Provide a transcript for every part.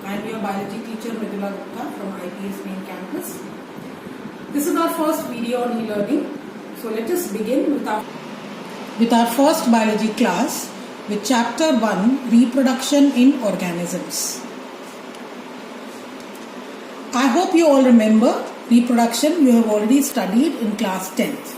I am your biology teacher Mridula Gupta from IPS main campus. This is our first video on e-learning. So let us begin with our first biology class with chapter 1, reproduction in organisms. I hope you all remember reproduction you have already studied in class 10th.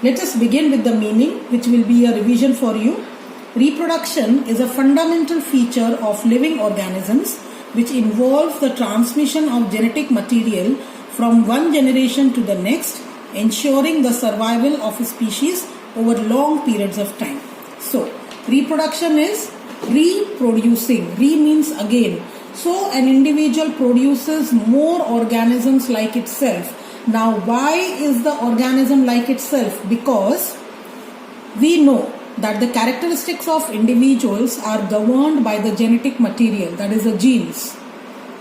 Let us begin with the meaning, which will be a revision for you. Reproduction is a fundamental feature of living organisms which involves the transmission of genetic material from one generation to the next, ensuring the survival of a species over long periods of time. So, reproduction is reproducing. Re means again. So, an individual produces more organisms like itself. Now, why is the organism like itself? Because we know that the characteristics of individuals are governed by the genetic material, that is the genes.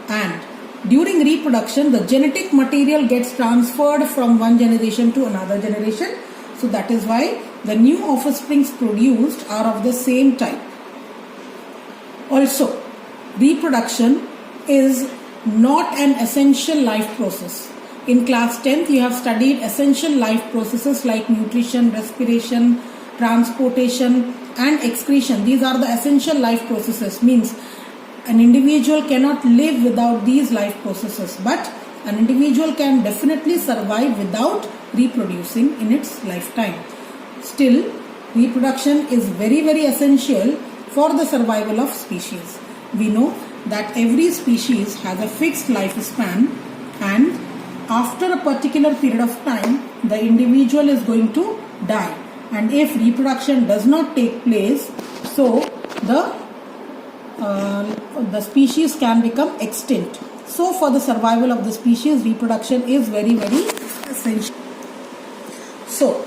And during reproduction, the genetic material gets transferred from one generation to another generation. So that is why the new offsprings produced are of the same type. Also, reproduction is not an essential life process. In class 10th, you have studied essential life processes like nutrition, respiration, transportation and excretion. These are the essential life processes. Means an individual cannot live without these life processes, but an individual can definitely survive without reproducing in its lifetime. Still, reproduction is very essential for the survival of species. We know that every species has a fixed lifespan, and after a particular period of time, the individual is going to die. And if reproduction does not take place, so the species can become extinct. So for the survival of the species, reproduction is very essential. So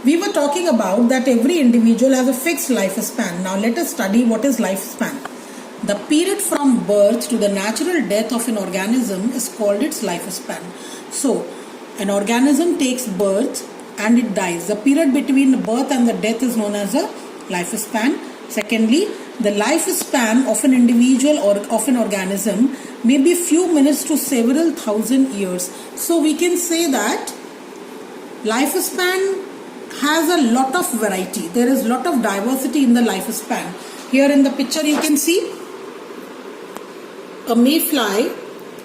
we were talking about that every individual has a fixed lifespan. Now let us study what is lifespan. The period from birth to the natural death of an organism is called its lifespan. So an organism takes birth and it dies. The period between birth and the death is known as a lifespan. Secondly, the lifespan of an individual or of an organism may be few minutes to several thousand years. So we can say that lifespan has a lot of variety. There is a lot of diversity in the lifespan. Here in the picture you can see a mayfly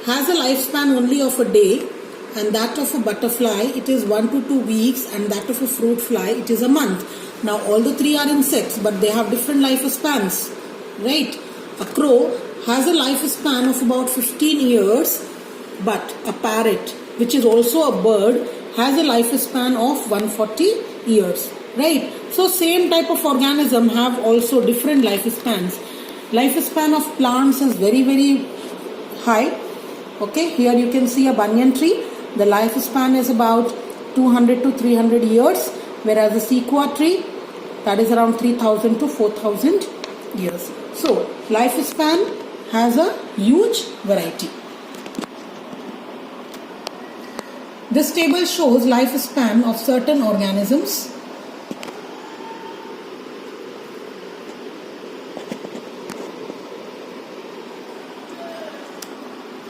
has a lifespan only of a day, and that of a butterfly it is 1 to 2 weeks, and that of a fruit fly it is a month. Now all the three are insects, but they have different lifespans, right? A crow has a lifespan of about 15 years, but a parrot, which is also a bird, has a lifespan of 140 years, right? So same type of organism have also different lifespans. Lifespan of plants is very high. Okay, here you can see a banyan tree. The lifespan is about 200 to 300 years, whereas the sequoia tree, that is around 3000 to 4000 years. So, lifespan has a huge variety. This table shows lifespan of certain organisms.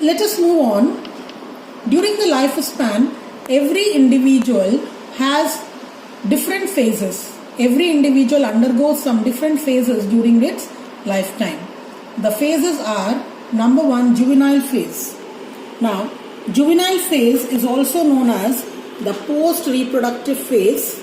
Let us move on. During the lifespan, every individual has different phases. Every individual undergoes some different phases during its lifetime. The phases are, number 1, juvenile phase. Now, juvenile phase is also known as the post-reproductive phase,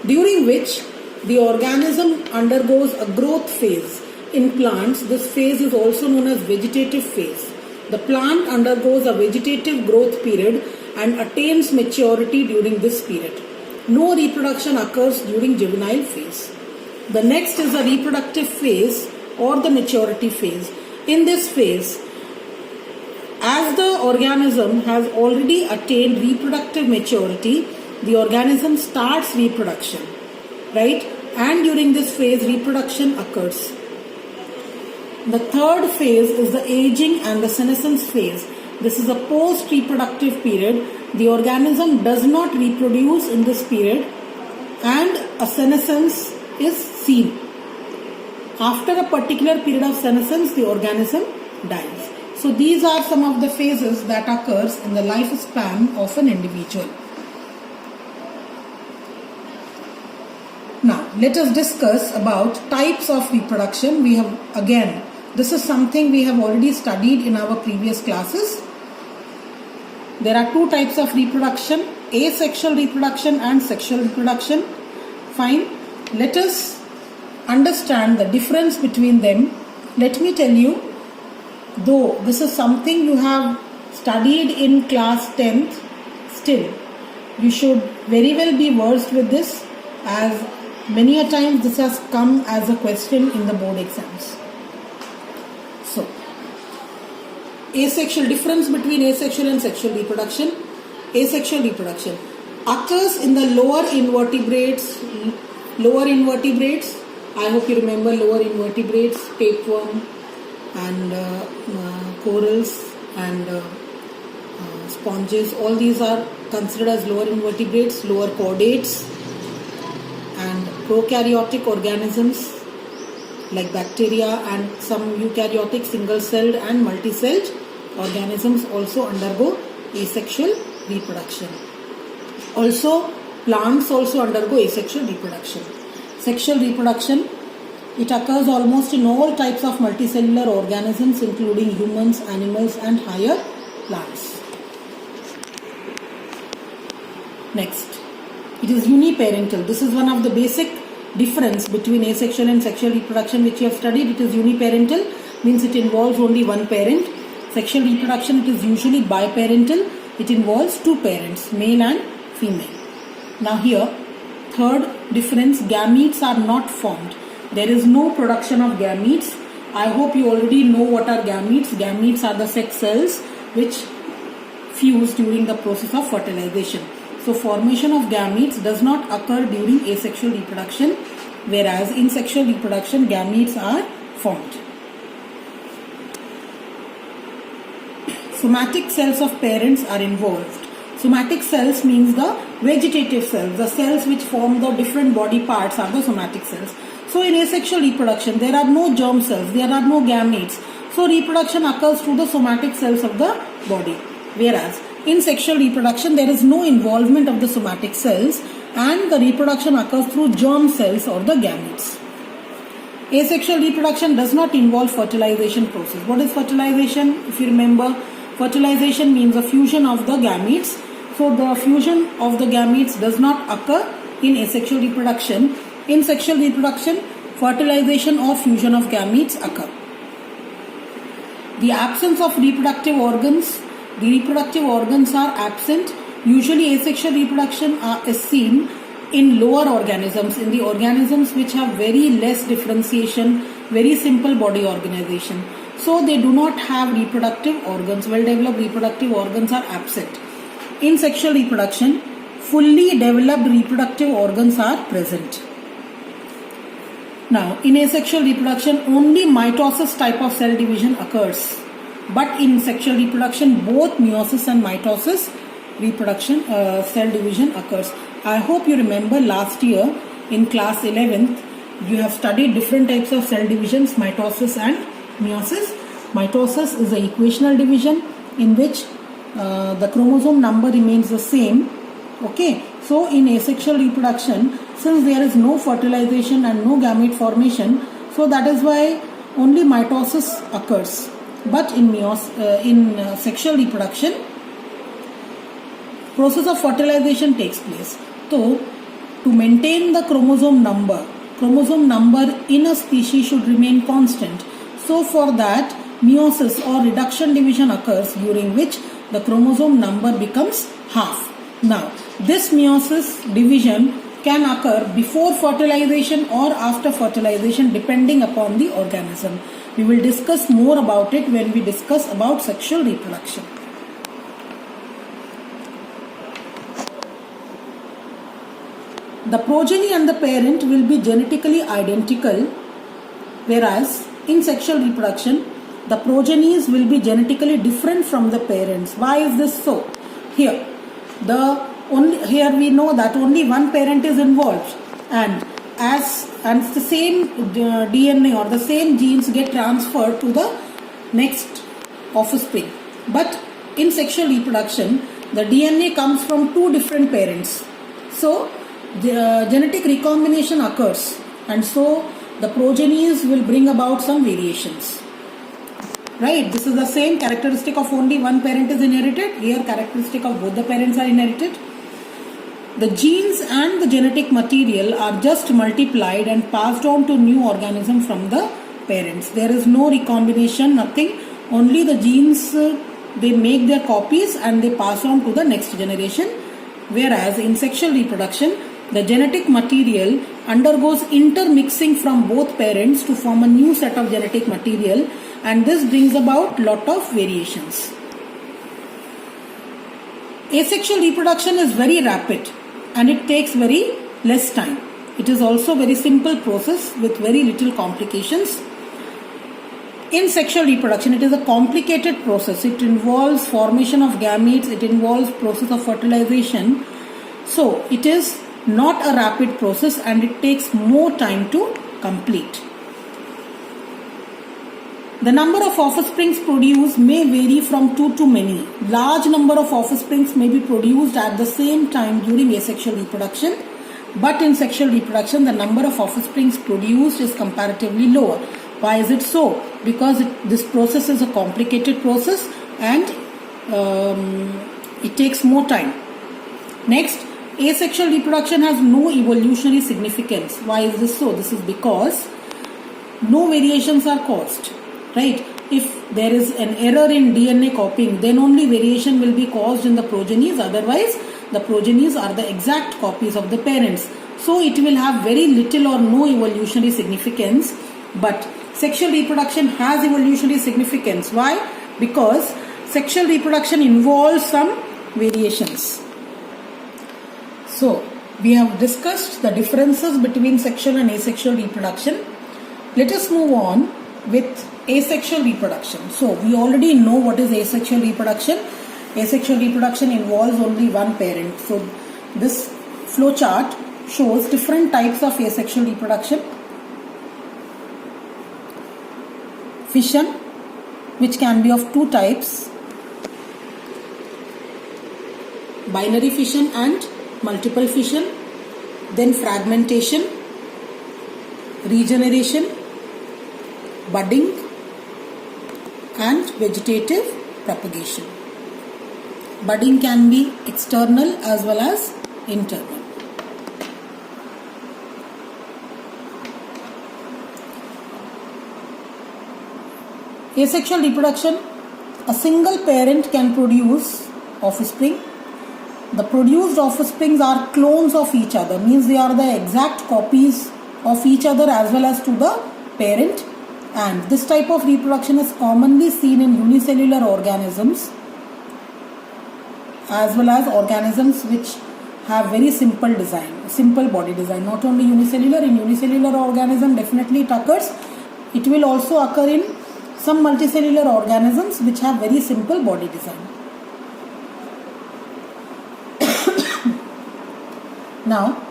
during which the organism undergoes a growth phase. In plants, this phase is also known as vegetative phase. The plant undergoes a vegetative growth period and attains maturity during this period. No reproduction occurs during juvenile phase. The next is the reproductive phase or the maturity phase. In this phase, as the organism has already attained reproductive maturity, the organism starts reproduction, right? And during this phase, reproduction occurs. The third phase is the aging and the senescence phase. This is a post-reproductive period. The organism does not reproduce in this period and a senescence is seen. After a particular period of senescence, the organism dies. So these are some of the phases that occurs in the lifespan of an individual. Now, let us discuss about types of reproduction. This is something we have already studied in our previous classes. There are two types of reproduction, asexual reproduction and sexual reproduction. Fine. Let us understand the difference between them. Let me tell you, though this is something you have studied in class 10th, still you should very well be versed with this, as many a times this has come as a question in the board exams. So, difference between asexual and sexual reproduction. Asexual reproduction occurs in the lower invertebrates. I hope you remember lower invertebrates, tapeworm and corals and sponges. All these are considered as lower invertebrates, lower chordates, and prokaryotic organisms like bacteria and some eukaryotic single-celled and multi-celled organisms also undergo asexual reproduction. Also, plants also undergo asexual reproduction. Sexual reproduction, it occurs almost in all types of multicellular organisms including humans, animals and higher plants. Next, it is uniparental. This is one of the basic difference between asexual and sexual reproduction which you have studied. It is uniparental, means it involves only one parent. Sexual reproduction, it is usually biparental. It involves two parents, male and female. Now here, third difference, gametes are not formed. There is no production of gametes. I hope you already know what are gametes. Gametes are the sex cells which fuse during the process of fertilization. So formation of gametes does not occur during asexual reproduction, whereas in sexual reproduction gametes are formed. Somatic cells of parents are involved. Somatic cells means the vegetative cells, the cells which form the different body parts are the somatic cells. So in asexual reproduction there are no germ cells, there are no gametes. So reproduction occurs through the somatic cells of the body, whereas in sexual reproduction there is no involvement of the somatic cells and the reproduction occurs through germ cells or the gametes. Asexual reproduction does not involve fertilization process. What is fertilization? If you remember, fertilization means a fusion of the gametes. So the fusion of the gametes does not occur in asexual reproduction. In sexual reproduction, fertilization or fusion of gametes occur. The absence of reproductive organs. The reproductive organs are absent. Usually asexual reproduction is seen in lower organisms, in the organisms which have very less differentiation, very simple body organization. So they do not have reproductive organs. Well developed reproductive organs are absent. In sexual reproduction, fully developed reproductive organs are present. Now, in asexual reproduction, only mitosis type of cell division occurs. But in sexual reproduction, both meiosis and mitosis reproduction cell division occurs. I hope you remember last year in class 11th, you have studied different types of cell divisions, mitosis and meiosis. Mitosis is the equational division in which the chromosome number remains the same. Okay, so in asexual reproduction, since there is no fertilization and no gamete formation, so that is why only mitosis occurs. But in sexual reproduction, process of fertilization takes place. So, to maintain the chromosome number in a species should remain constant. So, for that, meiosis or reduction division occurs, during which the chromosome number becomes half. Now, this meiosis division can occur before fertilization or after fertilization depending upon the organism. We will discuss more about it when we discuss about sexual reproduction. The progeny and the parent will be genetically identical, whereas in sexual reproduction, the progenies will be genetically different from the parents. Why is this so? Here we know that only one parent is involved, and and the same DNA or the same genes get transferred to the next offspring. But in sexual reproduction, the DNA comes from two different parents. So the genetic recombination occurs, and so the progenies will bring about some variations. Right? This is the same characteristic of only one parent is inherited. Here characteristic of both the parents are inherited. The genes and the genetic material are just multiplied and passed on to new organism from the parents. There is no recombination, nothing. Only the genes, they make their copies and they pass on to the next generation. Whereas in sexual reproduction, the genetic material undergoes intermixing from both parents to form a new set of genetic material, and this brings about lot of variations. Asexual reproduction is very rapid and it takes very less time. It is also very simple process with very little complications. In sexual reproduction, it is a complicated process. It involves formation of gametes, it involves process of fertilization. So it is not a rapid process and it takes more time to complete. The number of offsprings produced may vary from 2 to many. Large number of offsprings may be produced at the same time during asexual reproduction, but in sexual reproduction the number of offsprings produced is comparatively lower. Why is it so? Because this process is a complicated process and it takes more time. Next, asexual reproduction has no evolutionary significance. Why is this so? This is because no variations are caused. Right? If there is an error in DNA copying, then only variation will be caused in the progenies. Otherwise, the progenies are the exact copies of the parents. So it will have very little or no evolutionary significance. But sexual reproduction has evolutionary significance. Why? Because sexual reproduction involves some variations. So we have discussed the differences between sexual and asexual reproduction. Let us move on with asexual reproduction. So we already know what is asexual reproduction. Asexual reproduction involves only one parent. So this flow chart shows different types of asexual reproduction. Fission, which can be of two types: binary fission and multiple fission. Then fragmentation, regeneration, budding, and vegetative propagation. Budding can be external as well as internal. Asexual reproduction, a single parent can produce offspring. The produced offsprings are clones of each other, means they are the exact copies of each other as well as to the parent. And this type of reproduction is commonly seen in unicellular organisms as well as organisms which have very simple design, simple body design. Not only unicellular, in unicellular organism definitely it occurs. It will also occur in some multicellular organisms which have very simple body design. Now,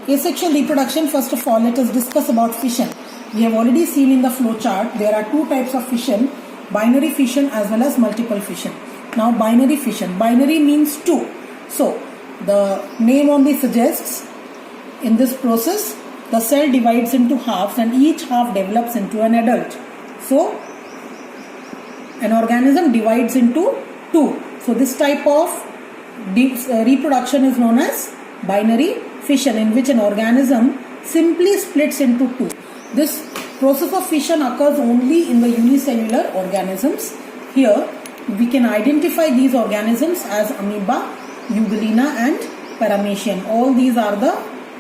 asexual reproduction, first of all, let us discuss about fission. We have already seen in the flow chart there are two types of fission: binary fission as well as multiple fission. Now, binary fission. Binary means two. So, the name only suggests in this process the cell divides into halves and each half develops into an adult. So, an organism divides into two. So, this type of reproduction is known as binary fission, in which an organism simply splits into two. This process of fission occurs only in the unicellular organisms. Here we can identify these organisms as amoeba, Euglena and Paramecium. All these are the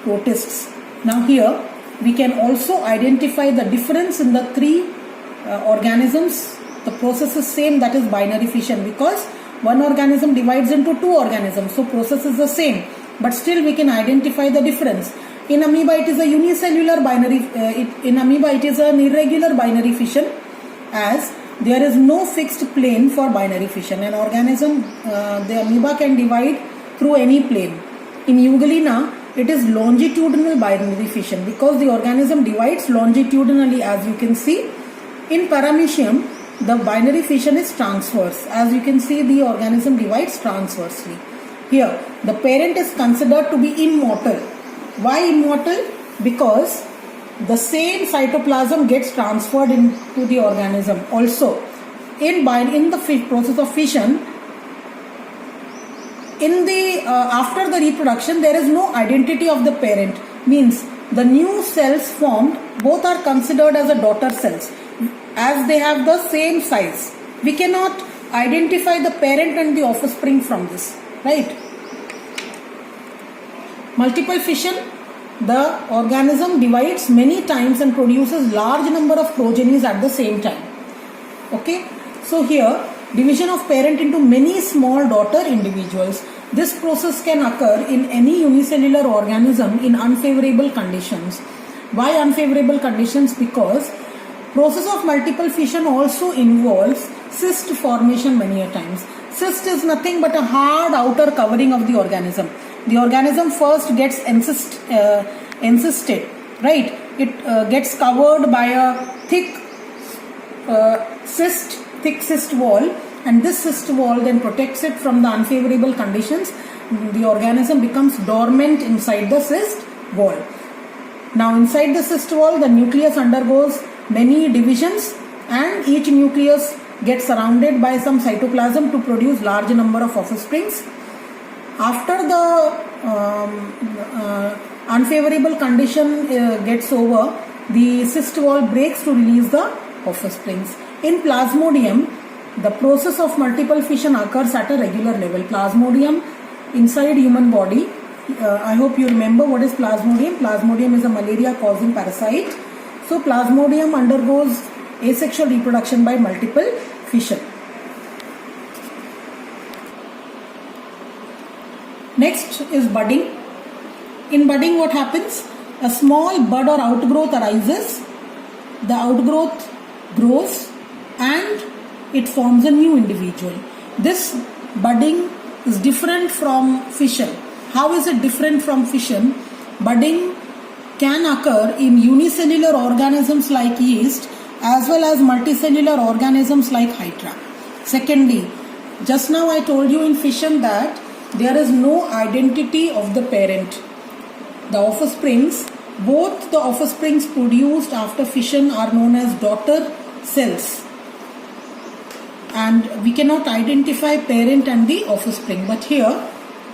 protists. Now here we can also identify the difference in the three organisms. The process is same, that is binary fission, because one organism divides into two organisms. So process is the same, but still we can identify the difference. In amoeba it is a unicellular binary, in amoeba it is an irregular binary fission, as there is no fixed plane for binary fission. An organism, the amoeba can divide through any plane. In Euglena it is longitudinal binary fission because the organism divides longitudinally, as you can see. In paramecium, the binary fission is transverse. As you can see, the organism divides transversely. Here, the parent is considered to be immortal. Why immortal? Because the same cytoplasm gets transferred into the organism. Also, in the process of fission, after the reproduction, there is no identity of the parent. Means the new cells formed, both are considered as a daughter cells, as they have the same size. We cannot identify the parent and the offspring from this, right? Multiple fission, the organism divides many times and produces large number of progenies at the same time. Okay, so here division of parent into many small daughter individuals. This process can occur in any unicellular organism in unfavorable conditions. Why unfavorable conditions? Because process of multiple fission also involves cyst formation many a times. Cyst is nothing but a hard outer covering of the organism. The organism first gets encysted, right? It gets covered by a thick cyst wall, and this cyst wall then protects it from the unfavorable conditions. The organism becomes dormant inside the cyst wall. Now inside the cyst wall, the nucleus undergoes many divisions and each nucleus gets surrounded by some cytoplasm to produce large number of offsprings. After the unfavorable condition gets over, the cyst wall breaks to release the offsprings. In Plasmodium, the process of multiple fission occurs at a regular level. Plasmodium inside human body. I hope you remember what is Plasmodium. Plasmodium is a malaria causing parasite. So Plasmodium undergoes asexual reproduction by multiple fission. Next is budding. In budding, what happens? A small bud or outgrowth arises. The outgrowth grows and it forms a new individual. This budding is different from fission. How is it different from fission? Budding can occur in unicellular organisms like yeast as well as multicellular organisms like Hydra. Secondly, just now I told you in fission that there is no identity of the parent. The offsprings, both the offsprings produced after fission are known as daughter cells. And we cannot identify parent and the offspring. But here,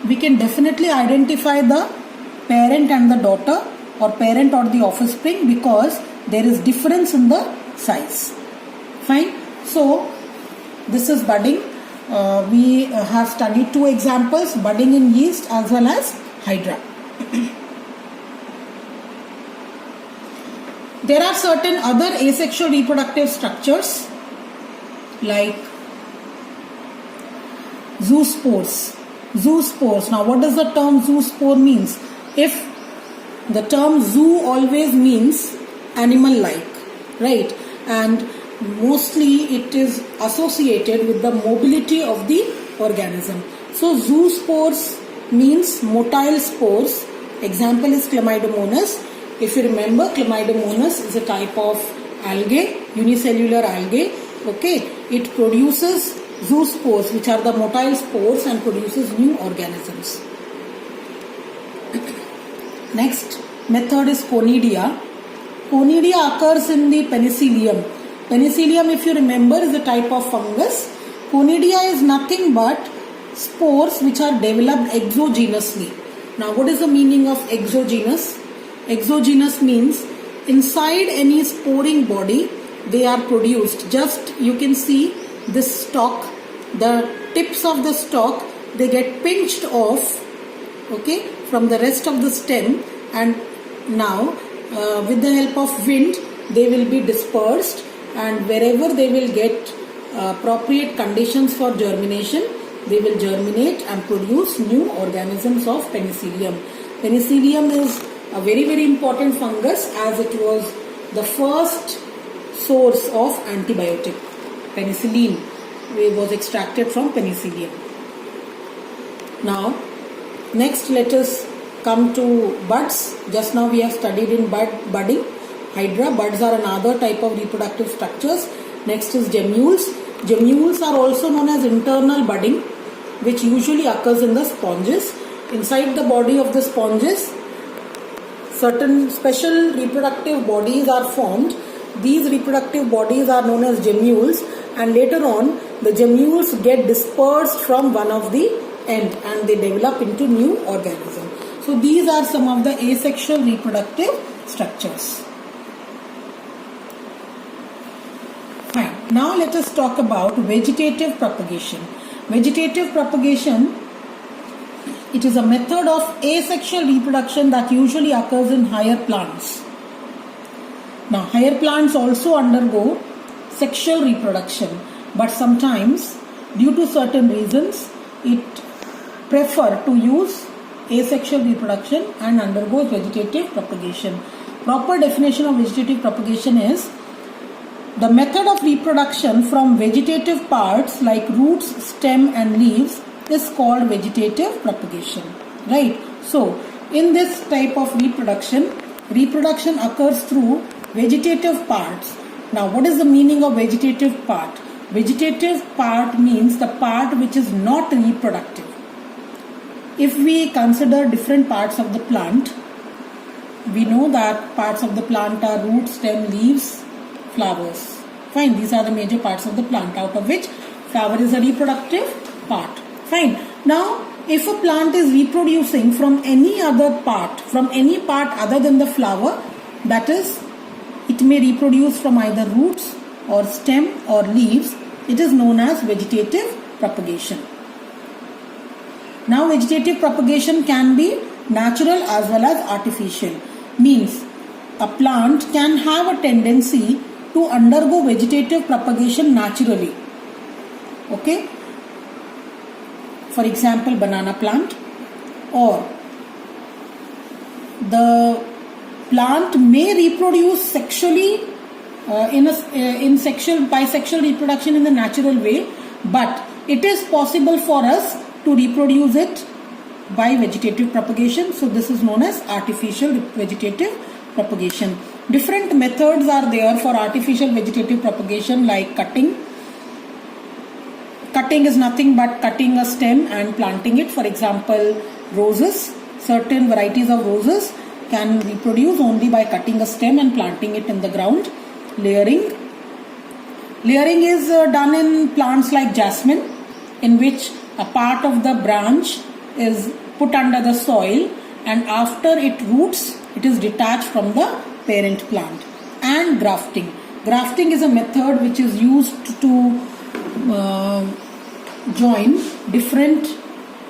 we can definitely identify the parent and the daughter, or parent or the offspring, because there is difference in the size. Fine. So, this is budding. We have studied two examples, budding in yeast as well as Hydra. There are certain other asexual reproductive structures like zoospores. Zoospores. Now, what does the term zoospore means? If the term zoo always means animal-like, right? And mostly it is associated with the mobility of the organism. So, zoospores means motile spores. Example is Chlamydomonas. If you remember, Chlamydomonas is a type of algae, unicellular algae. Okay, it produces zoospores, which are the motile spores, and produces new organisms. Next method is Conidia. Conidia occurs in the penicillium. Penicillium, if you remember, is a type of fungus. Conidia is nothing but spores which are developed exogenously. Now, what is the meaning of exogenous? Exogenous means inside any sporing body they are produced. Just you can see this stalk, the tips of the stalk, they get pinched off, okay, from the rest of the stem, and now with the help of wind they will be dispersed, and wherever they will get appropriate conditions for germination, they will germinate and produce new organisms of penicillium. Penicillium is a very, very important fungus, as it was the first source of antibiotic. Penicillin was extracted from penicillium. Now, next let us come to buds. Just now we have studied in budding. Hydra. Buds are another type of reproductive structures. Next is gemmules. Gemmules are also known as internal budding, which usually occurs in the sponges. Inside the body of the sponges, certain special reproductive bodies are formed. These reproductive bodies are known as gemmules, and later on the gemmules get dispersed from one of the end and they develop into new organism. So these are some of the asexual reproductive structures. Fine. Now let us talk about vegetative propagation. Vegetative propagation, it is a method of asexual reproduction that usually occurs in higher plants. Now higher plants also undergo sexual reproduction, but sometimes due to certain reasons it prefer to use asexual reproduction and undergoes vegetative propagation. Proper definition of vegetative propagation is the method of reproduction from vegetative parts like roots, stem and leaves is called vegetative propagation. Right? So, in this type of reproduction occurs through vegetative parts. Now, what is the meaning of vegetative part? Vegetative part means the part which is not reproductive. If we consider different parts of the plant, we know that parts of the plant are roots, stem, leaves, flowers. Fine, these are the major parts of the plant, out of which flower is a reproductive part. Fine. Now, if a plant is reproducing from any other part, from any part other than the flower, that is, it may reproduce from either roots or stem or leaves, it is known as vegetative propagation. Now, vegetative propagation can be natural as well as artificial. Means, a plant can have a tendency to undergo vegetative propagation naturally. Okay? For example, banana plant, or the plant may reproduce sexually by sexual reproduction in the natural way, but it is possible for us to reproduce it by vegetative propagation. So this is known as artificial vegetative propagation. Different methods are there for artificial vegetative propagation, like cutting. Cutting is nothing but cutting a stem and planting it. For example, roses. Certain varieties of roses can reproduce only by cutting a stem and planting it in the ground. Layering. Layering is done in plants like jasmine, in which a part of the branch is put under the soil, and after it roots, it is detached from the parent plant. And grafting. Grafting is a method which is used to join different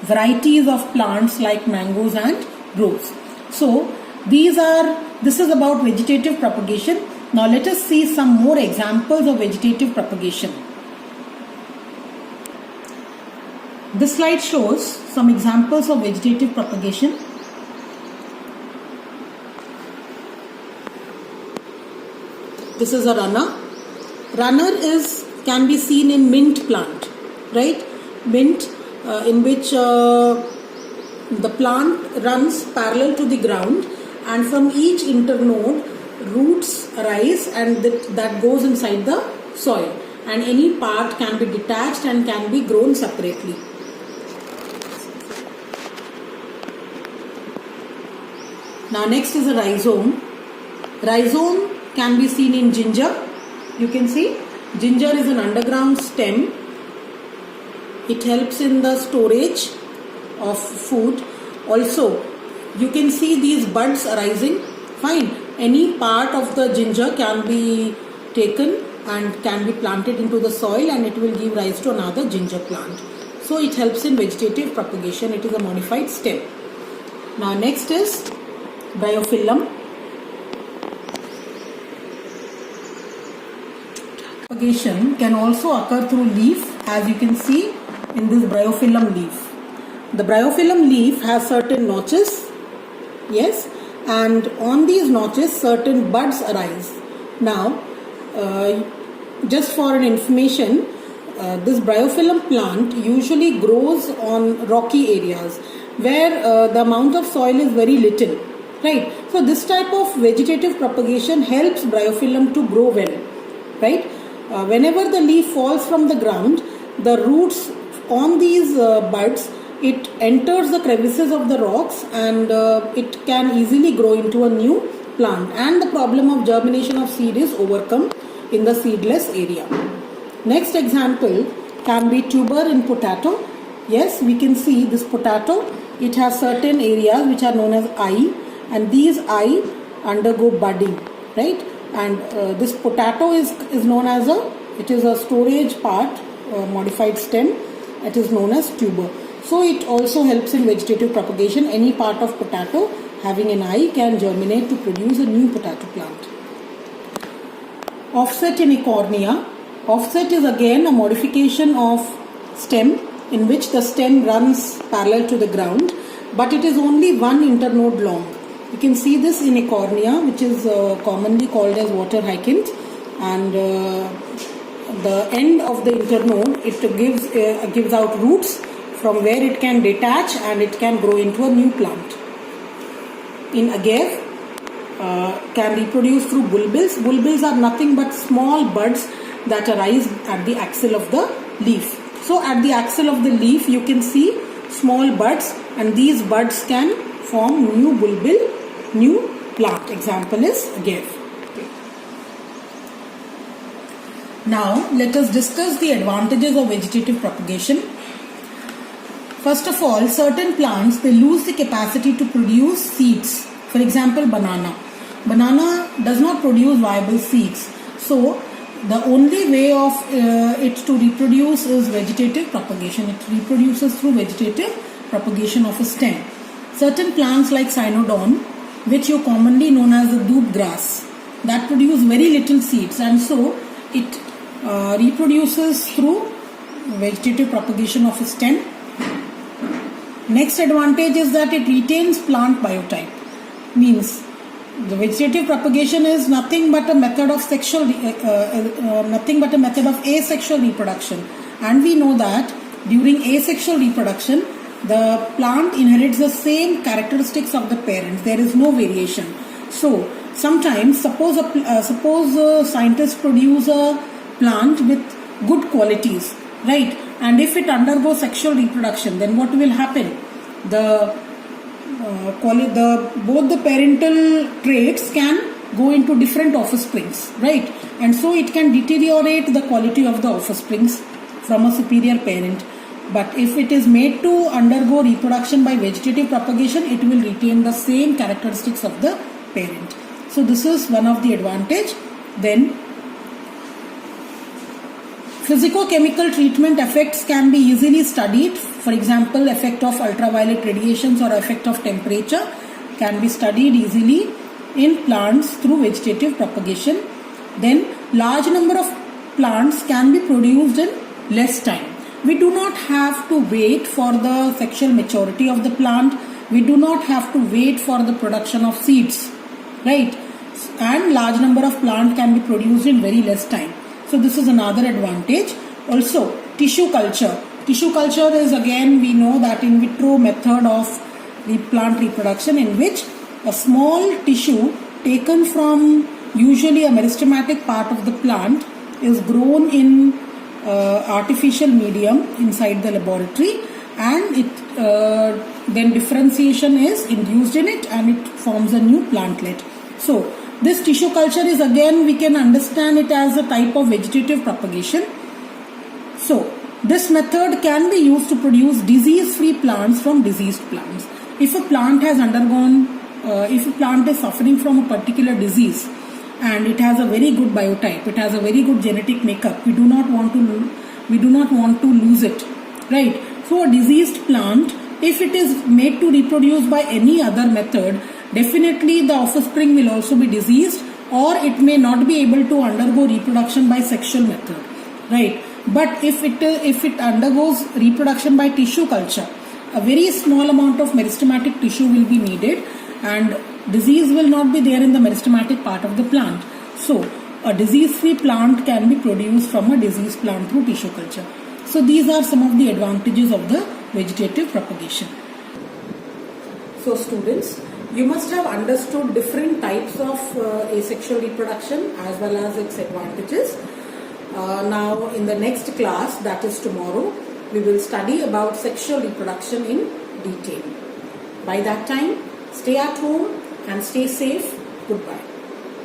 varieties of plants like mangoes and groves. So this is about vegetative propagation. Now let us see some more examples of vegetative propagation. This slide shows some examples of vegetative propagation. This is a runner. Runner can be seen in mint plant, right? Mint in which the plant runs parallel to the ground, and from each internode roots arise and that goes inside the soil, and any part can be detached and can be grown separately. Now next is a rhizome. Rhizome can be seen in ginger. You can see ginger is an underground stem. It helps in the storage of food. Also, you can see these buds arising. Fine. Any part of the ginger can be taken and can be planted into the soil, and it will give rise to another ginger plant. So it helps in vegetative propagation. It is a modified stem. Now next is bryophyllum. Propagation can also occur through leaf, as you can see in this bryophyllum leaf. The bryophyllum leaf has certain notches, yes, and on these notches certain buds arise. Now, just for an information, this bryophyllum plant usually grows on rocky areas, where the amount of soil is very little, right? So this type of vegetative propagation helps bryophyllum to grow well, right? Whenever the leaf falls from the ground, the roots on these buds, it enters the crevices of the rocks, and it can easily grow into a new plant, and the problem of germination of seed is overcome in the seedless area. Next example can be tuber in potato. Yes, we can see this potato, it has certain areas which are known as eye, and these eye undergo budding, right? And this potato is known as it is a storage part, modified stem. It is known as tuber. So it also helps in vegetative propagation. Any part of potato having an eye can germinate to produce a new potato plant. Offset in Eichhornia. Offset is again a modification of stem in which the stem runs parallel to the ground, but it is only one internode long. You can see this in Eichhornia, which is commonly called as water hyacinth, and the end of the internode, it gives out roots from where it can detach and it can grow into a new plant. In agave, can reproduce through bulbils. Bulbils are nothing but small buds that arise at the axil of the leaf. So at the axil of the leaf you can see small buds, and these buds can form new bulbil, new plant. Example is agave. Now let us discuss the advantages of vegetative propagation. First of all, certain plants, they lose the capacity to produce seeds. For example, banana. Banana does not produce viable seeds. So the only way of it to reproduce is vegetative propagation. It reproduces through vegetative propagation of a stem. Certain plants like cynodon, which you commonly known as the dhoop grass, that produce very little seeds, and so it reproduces through vegetative propagation of a stem. Next advantage is that it retains plant biotype. Means the vegetative propagation is nothing but a method of asexual reproduction, and we know that during asexual reproduction the plant inherits the same characteristics of the parent. There is no variation. So sometimes suppose scientists produce a plant with good qualities, right? And if it undergoes sexual reproduction, then what will happen? Both the parental traits can go into different offsprings, right? And so it can deteriorate the quality of the offsprings from a superior parent. But if it is made to undergo reproduction by vegetative propagation, it will retain the same characteristics of the parent. So this is one of the advantage. Then physicochemical treatment effects can be easily studied. For example, effect of ultraviolet radiations or effect of temperature can be studied easily in plants through vegetative propagation. Then large number of plants can be produced in less time. We do not have to wait for the sexual maturity of the plant. We do not have to wait for the production of seeds, right? And large number of plant can be produced in very less time. So this is another advantage. Also, tissue culture. Tissue culture is, again, we know that in vitro method of plant reproduction in which a small tissue taken from usually a meristematic part of the plant is grown in artificial medium inside the laboratory, and it then differentiation is induced in it and it forms a new plantlet. So this tissue culture is, again, we can understand it as a type of vegetative propagation. So this method can be used to produce disease-free plants from diseased plants. If a plant has undergone, if a plant is suffering from a particular disease and it has a very good biotype, it has a very good genetic makeup, we do not want to lose it, right? So a diseased plant, if it is made to reproduce by any other method, definitely the offspring will also be diseased, or it may not be able to undergo reproduction by sexual method, right? But if it undergoes reproduction by tissue culture, a very small amount of meristematic tissue will be needed and disease will not be there in the meristematic part of the plant. So a disease-free plant can be produced from a diseased plant through tissue culture. So these are some of the advantages of the vegetative propagation. so students, you must have understood different types of asexual reproduction as well as its advantages. Now in the next class, that is tomorrow, we will study about sexual reproduction in detail. By that time, stay at home and stay safe. Goodbye.